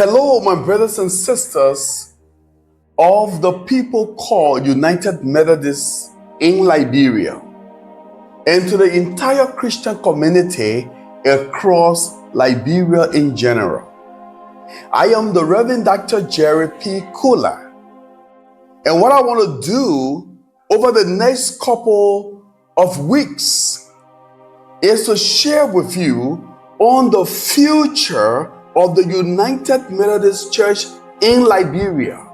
Hello, my brothers and sisters of the people called United Methodists in Liberia, and to the entire Christian community across Liberia in general. I am the Reverend Dr. Jerry P. Kula, and what I want to do over the next couple of weeks is to share with you on the future of the United Methodist Church in Liberia.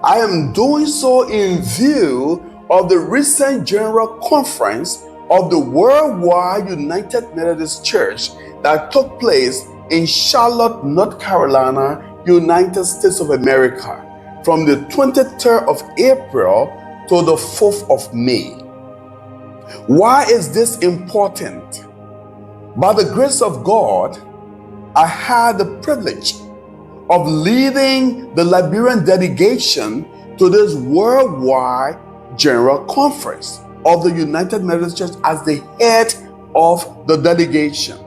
I am doing so in view of the recent General Conference of the Worldwide United Methodist Church that took place in Charlotte, North Carolina, United States of America, from the 23rd of April to the 4th of May. Why is this important? By the grace of God, I had the privilege of leading the Liberian delegation to this worldwide General Conference of the United Methodist Church as the head of the delegation.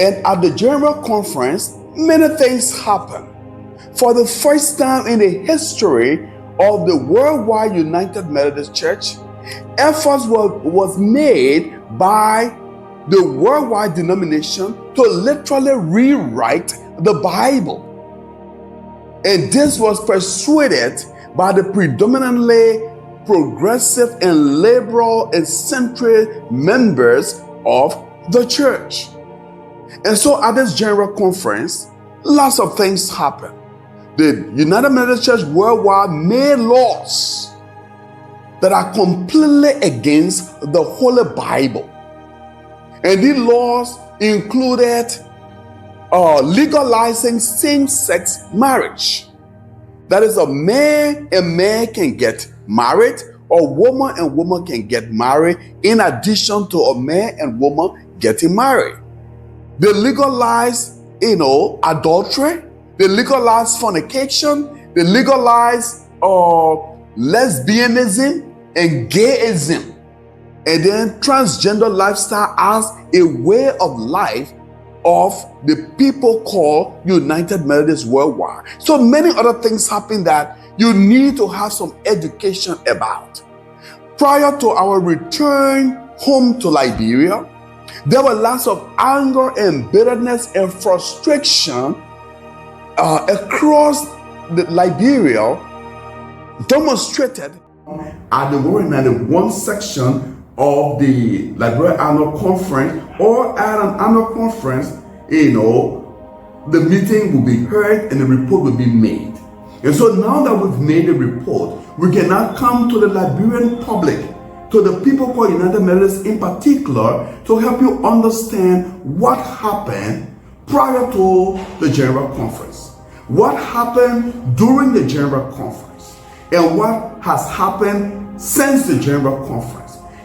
And at the General Conference, many things happened. For the first time in the history of the worldwide United Methodist Church, efforts was made by the worldwide denomination to literally rewrite the Bible. And this was persuaded by the predominantly progressive and liberal and centrist members of the church. And so at this General Conference, lots of things happened. The United Methodist Church worldwide made laws that are completely against the Holy Bible. And these laws included legalizing same-sex marriage. That is, a man and man can get married, or woman and woman can get married, in addition to a man and woman getting married. They legalized, adultery. They legalized fornication. They legalized lesbianism and gayism. And then transgender lifestyle as a way of life of the people called United Methodists worldwide. So many other things happen that you need to have some education about. Prior to our return home to Liberia, there were lots of anger and bitterness and frustration across Liberia, demonstrated at the 191 section of the Liberia Annual Conference, or at an annual conference, the meeting will be heard and the report will be made. And so now that we've made a report, we can now come to the Liberian public, to the people called United Methodists in particular, to help you understand what happened prior to the General Conference, what happened during the General Conference, and what has happened since the General Conference.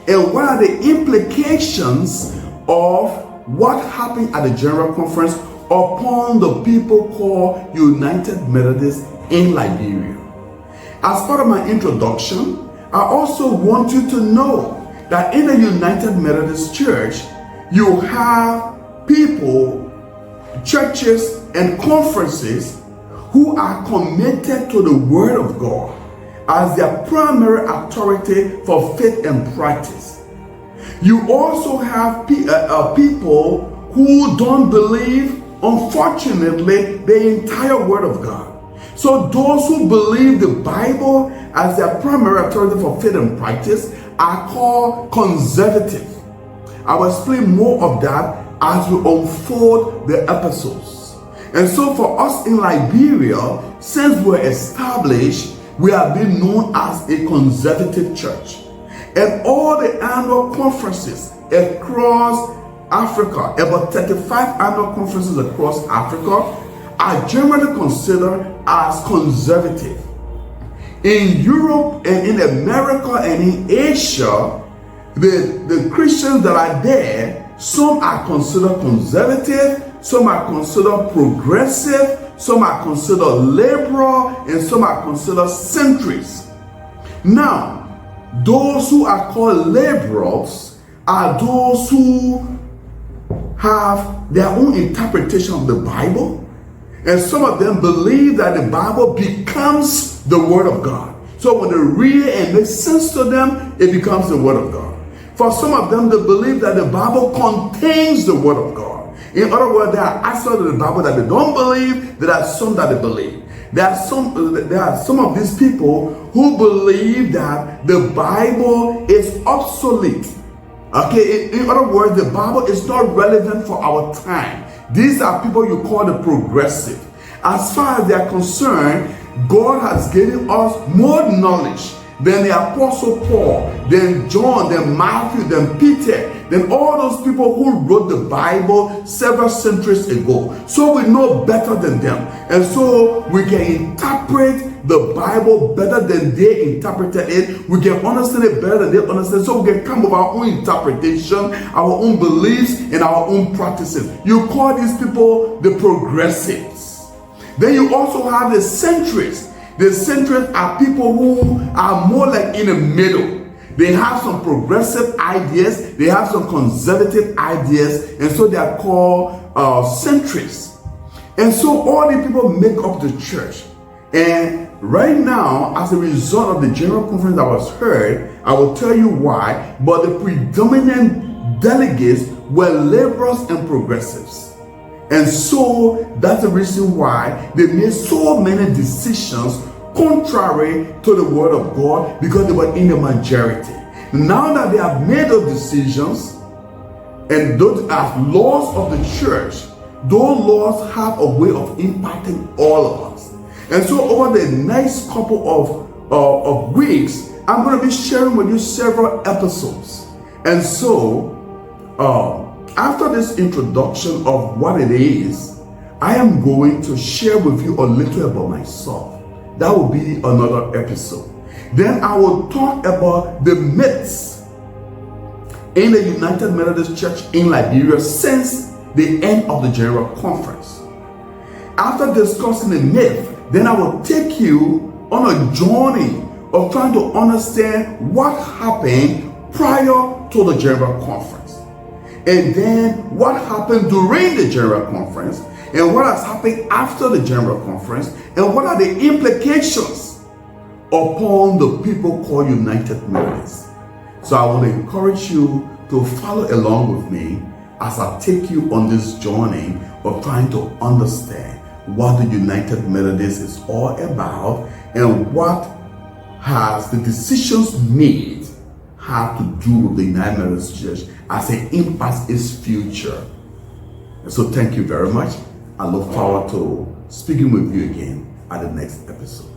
And what are the implications of what happened at the General Conference upon the people called United Methodists in Liberia? As part of my introduction, I also want you to know that in the United Methodist Church, you have people, churches, and conferences who are committed to the Word of God as their primary authority for faith and practice. You also have people who don't believe, unfortunately, the entire Word of God. So those who believe the Bible as their primary authority for faith and practice are called conservative. I will explain more of that as we unfold the episodes. And so for us in Liberia, since we're established, we have been known as a conservative church. And all the annual conferences across Africa, about 35 annual conferences across Africa, are generally considered as conservative. In Europe and in America and in Asia, the Christians that are there, some are considered conservative, some are considered progressive, some are considered liberal, and some are considered centrist. Now, those who are called liberals are those who have their own interpretation of the Bible. And some of them believe that the Bible becomes the Word of God. So when they read it and makes sense to them, it becomes the Word of God. For some of them, they believe that the Bible contains the Word of God. In other words, there are aspects of the Bible that they don't believe. There are some that they believe. There are some of these people who believe that the Bible is obsolete. Okay, in other words, the Bible is not relevant for our time. These are people you call the progressive. As far as they are concerned, God has given us more knowledge than the Apostle Paul, than John, than Matthew, than Peter, than all those people who wrote the Bible several centuries ago. So we know better than them. And so we can interpret the Bible better than they interpreted it. We can understand it better than they understand. So we can come with our own interpretation, our own beliefs, and our own practices. You call these people the progressives. Then you also have the centrists. The centrists are people who are more like in the middle. They have some progressive ideas, they have some conservative ideas, and so they are called centrists. And so all the people make up the church. And right now, as a result of the general conference that was heard, I will tell you why, but the predominant delegates were liberals and progressives. And so that's the reason why they made so many decisions contrary to the word of God, because they were in the majority. Now that they have made those decisions, and those are laws of the church, those laws have a way of impacting all of us. And so over the next couple of weeks, I'm going to be sharing with you several episodes. And so after this introduction of what it is, I am going to share with you a little about myself. That will be another episode. Then I will talk about the myths in the United Methodist Church in Liberia since the end of the General Conference. After discussing the myth, then I will take you on a journey of trying to understand what happened prior to the General Conference, and then what happened during the General Conference, and what has happened after the General Conference, and what are the implications upon the people called United Methodists. So I want to encourage you to follow along with me as I take you on this journey of trying to understand what the United Methodists is all about, and what has the decisions made have to do with the United Methodist Church as it impacts its future. So thank you very much. I look forward to speaking with you again at the next episode.